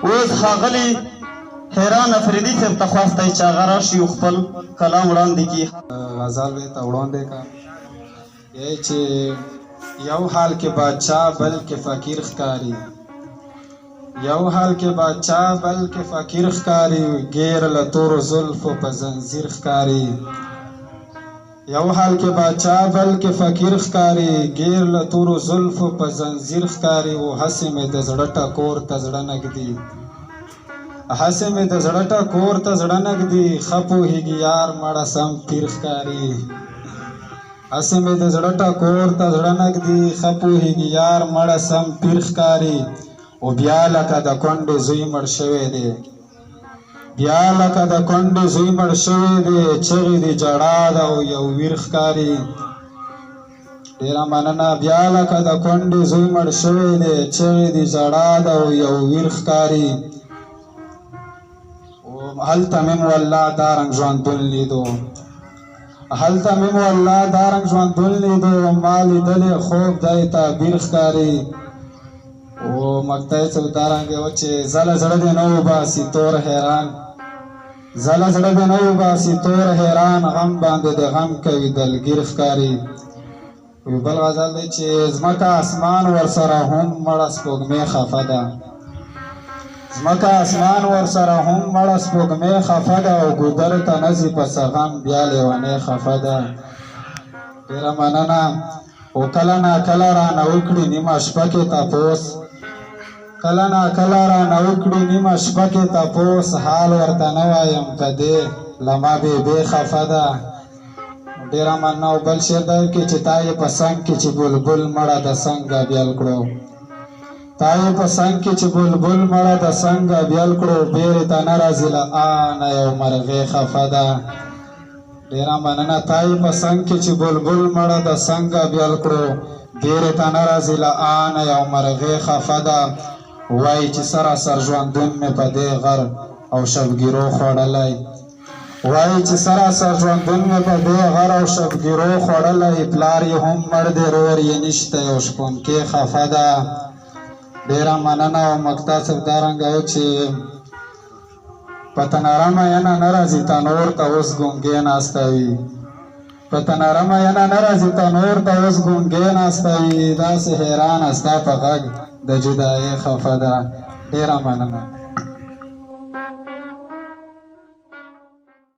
اوس ښاغلي حیران افریدي صاحب ته خواستی چې هغه راشي او خپل کلام وړاندې کړي. غزل ورته وړاندې کړه یې چې یو حال کې بادشاه بلکې فقیر ښکاري، یو حال کې بادشاه بلکې فقیر ښکاري، ګیر له تورو زلفو په زنځیر ښکاري. یو حال کې بادشاه بلکې فقیر ښکاري، ګیر له تورو زلفو په زنځیر ښکاري. و هسې مې د زړه ټکور ته زړه نږدې، هسې مې د زړه ټکور ته زړه نږدې، ښه پوهېږي یار مړه سم پیر ښکاري. هسې مې د زړه ټکور ته زړه نږدې، ښه پوهېږي یار مړه سم پیر ښکاري. او بیا لکه د کونډې زوی مړ شوی دی، بیا لکه د کونډې زوی مړ شوی دی، چغې دي جړا ده او یو ویر ښکاري. ډېره مننه. بیا لکه د کونډې زوی مړ شوی دی، چغې دي جړا ده او یو ویر ښکاري. هلته مې والله دا رنګ ژوندون لیدو، هلته مې والله دا رنګ ژوندون لیدو، ما لیدلی خوب دی تعبیر ښکاري. او مقطع څه دارنګه و چې زله زړه دې نه وباسي تور حیران، زله زړه دې نه وباسي تور حیران، غم باندې د غم کوي دلګیر ښکاري. یو بل غزل دی چې ځمکه اسمان ورسره هم مړه سپوږمۍ خفه ده، ځمکه اسمان ورسره هم مړه سپوږمۍ خفه ده، او ګودر ته نه ځي په سغم بیا لیونۍ خفه ده. ډېره مننه. او کله ناکله رانه وکړي نیمه شپه کې تپوس، کله ناکله رانه وکړي نیمه شپه کې تپوس، حال ورته نه وایم که دې له ما بېبې خفه ده. ډېره مننه. او بل شعر دی کې چې تا یې په څنګ کې چې بلبل مړه د څنګه بیل کړو، تا یې په څنګ کې چې بلبل مړه د څنګه بیل کړو، بیرې ته نه راځي له آنه یو مرغۍ خفه ده. ډېره مننه. تا یې په څنګ کې چې بلبل مړه د څنګه بیل کړو، بیرې ته نه راځي له آنه یو مرغۍ خفه ده. وایي چې سراسر ژوندون مې په دې غر او شبګیرو خوړلی، وایي چې سراسر ژوندون مې په دې غر او شبګیرو خوړلی، پلار یې هم مړ دی رور یې نشته یو شپونکۍ خفه ده. ډېره مننه. او مقطع صاحب دارنګه و چې په تناره میینه نه راځي تنور ته اوس ګونګۍ ناسته وي، په تناره میینه نه راځي تنور ته اوس ګونګۍ ناسته وي، داسې حیرانه ستا په غږ د جدایۍ خفه ده. ډېره مننه.